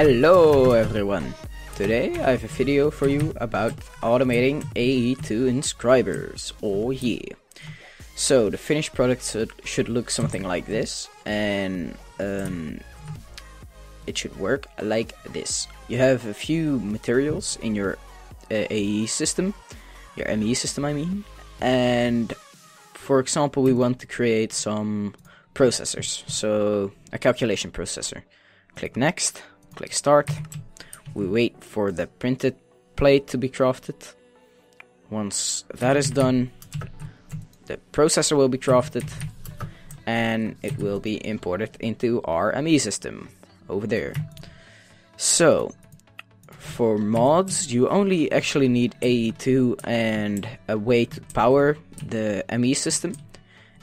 Hello everyone! Today I have a video for you about automating AE2 inscribers. Oh yeah! So the finished product should look something like this, and it should work like this. You have a few materials in your AE system, your ME system I mean, and for example we want to create some processors, so a calculation processor. Click next. Click start. We wait for the printed plate to be crafted. Once that is done, the processor will be crafted and it will be imported into our ME system over there. So for mods you only actually need AE2 and a way to power the ME system.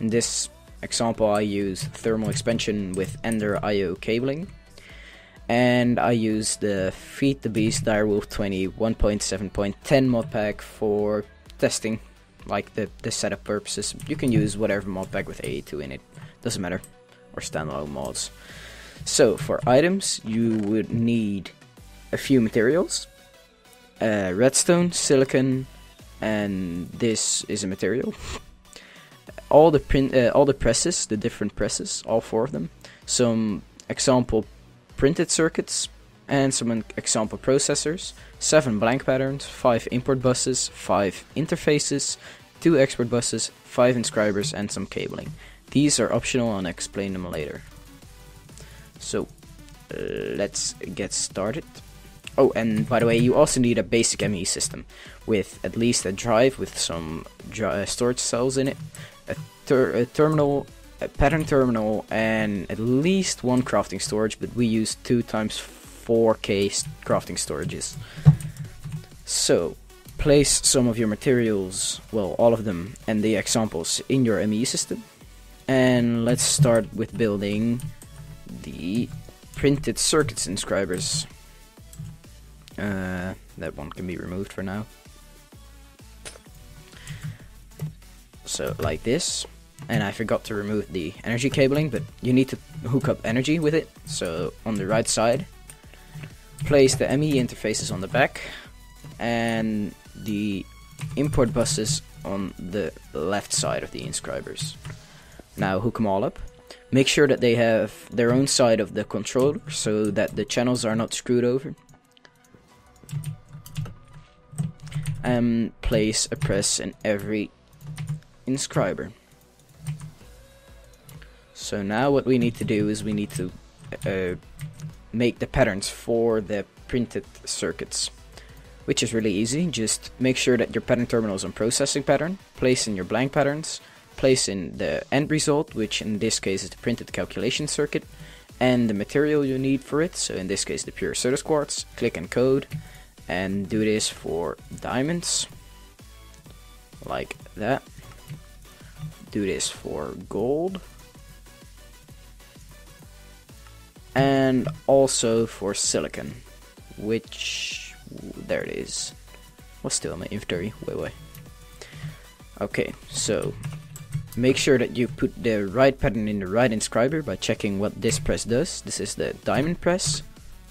In this example I use thermal expansion with Ender IO cabling. And I use the Feed the Beast Direwolf 20 1.7.10 mod pack for testing, like the setup purposes. You can use whatever mod pack with AE2 in it, doesn't matter, or standalone mods. So for items you would need a few materials, redstone, silicon, and this is a material. all the presses, the different presses, all four of them. Some example printed circuits and some example processors, 7 blank patterns, 5 import buses, 5 interfaces, 2 export buses, 5 inscribers and some cabling. These are optional and I'll explain them later. So let's get started. Oh, and by the way, you also need a basic ME system with at least a drive with some storage cells in it, a terminal, a pattern terminal, and at least one crafting storage, but we use 2 times 4K crafting storages. So place some of your materials, well, all of them and the examples in your ME system, and let's start with building the printed circuits inscribers. That one can be removed for now. So like this. And I forgot to remove the energy cabling, but you need to hook up energy with it. So on the right side, place the ME interfaces on the back and the import buses on the left side of the inscribers. Now hook them all up. Make sure that they have their own side of the controller so that the channels are not screwed over. And place a press in every inscriber. So now what we need to do is we need to make the patterns for the printed circuits, which is really easy. Just make sure that your pattern terminal is on processing pattern, place in your blank patterns, place in the end result, which in this case is the printed calculation circuit, and the material you need for it, so in this case the pure Certus quartz. Click encode and do this for diamonds, like that. Do this for gold. And also for silicon, which, there it is, was still in my inventory, wait. Okay, so make sure that you put the right pattern in the right inscriber by checking what this press does. This is the diamond press,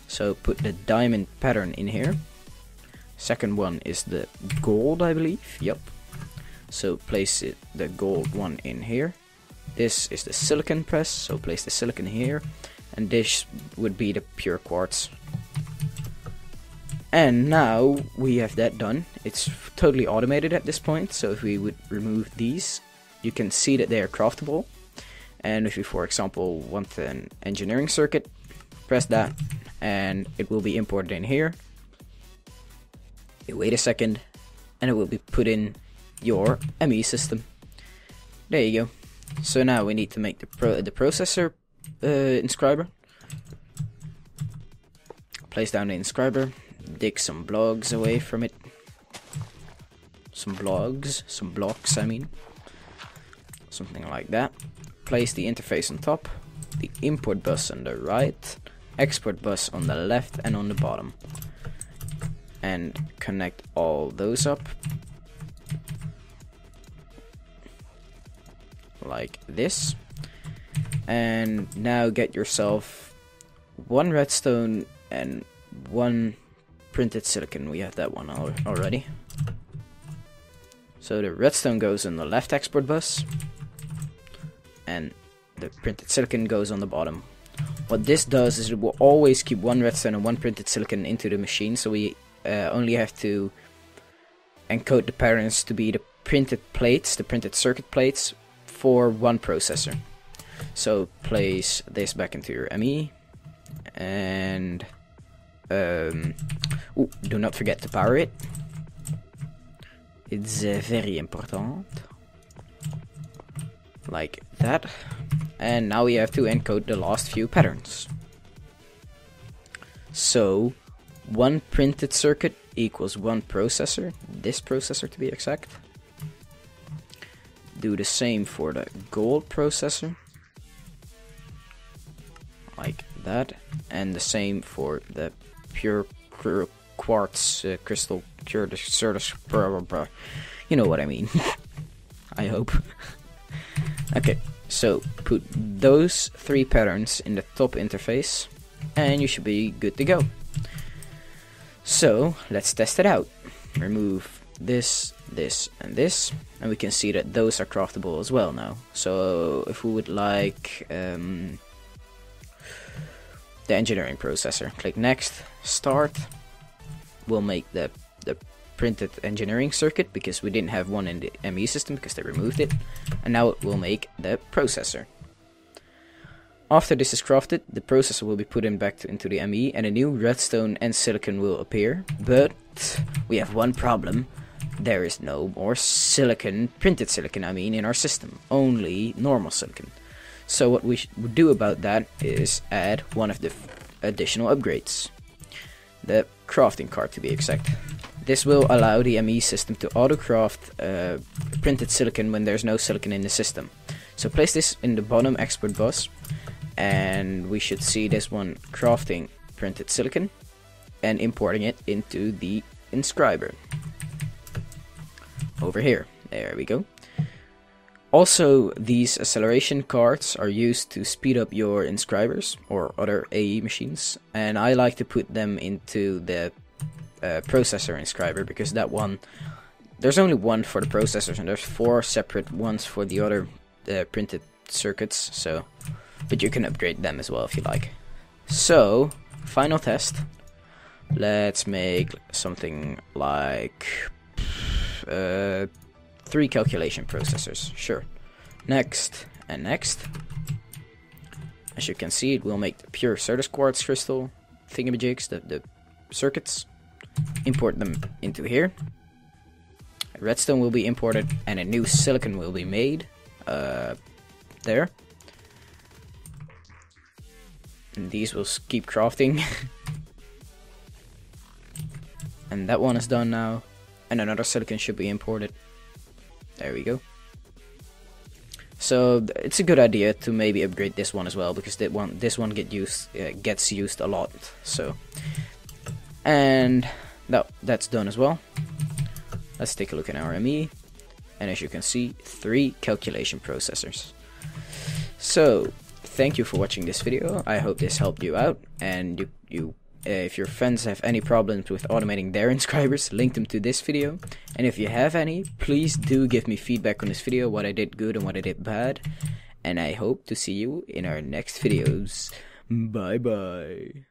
so put the diamond pattern in here. Second one is the gold, I believe, yep. So place the gold one in here. This is the silicon press, so place the silicon here. And this would be the pure quartz. And now we have that done. It's totally automated at this point, so if we would remove these, you can see that they are craftable. And if you, for example, want an engineering circuit, press that and it will be imported in here. You wait a second and it will be put in your ME system. There you go. So now we need to make the processor inscriber. Place down the inscriber, dig some blocks away from it. Some blocks I mean. Something like that. Place the interface on top, the import bus on the right, export bus on the left and on the bottom. And connect all those up. Like this. And now get yourself one redstone and 1 printed silicon. We have that one already. So the redstone goes on the left export bus, and the printed silicon goes on the bottom. What this does is it will always keep 1 redstone and 1 printed silicon into the machine, so we only have to encode the patterns to be the printed plates, the printed circuit plates, for 1 processor. So place this back into your ME, and do not forget to power it. It's very important. Like that. And now we have to encode the last few patterns. So 1 printed circuit equals 1 processor, this processor to be exact. Do the same for the gold processor, like that, and the same for the pure quartz crystal, pure you know what I mean. I hope. Okay, so put those 3 patterns in the top interface, and you should be good to go. So let's test it out. Remove this, this, and this, and we can see that those are craftable as well now. So if we would like the engineering processor, click next, start. We'll make the printed engineering circuit, because we didn't have one in the ME system because they removed it, and now it will make the processor. After this is crafted, the processor will be put into the ME, and a new redstone and silicon will appear. But we have one problem. There is no more silicon, printed silicon I mean, in our system. Only normal silicon. So what we should do about that is add one of the additional upgrades. The crafting card to be exact. This will allow the ME system to auto-craft printed silicon when there's no silicon in the system. So place this in the bottom export bus, and we should see this one crafting printed silicon and importing it into the Inscriber. Over here. There we go. Also, these acceleration cards are used to speed up your Inscribers or other AE machines, and I like to put them into the processor Inscriber, because that one, there's only one for the processors and there's 4 separate ones for the other printed circuits, so, but you can upgrade them as well if you like. So, final test. Let's make something like 3 calculation processors. Sure. Next and next. As you can see, it will make the pure Certus quartz crystal thingamajigs, the circuits. Import them into here. Redstone will be imported, and a new silicon will be made. There. And these will keep crafting. And that one is done now. And another silicon should be imported. There we go. So it's a good idea to maybe upgrade this one as well, because this one gets used a lot. So, and that's done as well. Let's take a look at our ME, and as you can see, 3 calculation processors. So thank you for watching this video. I hope this helped you out, and if your friends have any problems with automating their Inscribers, link them to this video. And if you have any, please do give me feedback on this video, what I did good and what I did bad. And I hope to see you in our next videos. Bye bye.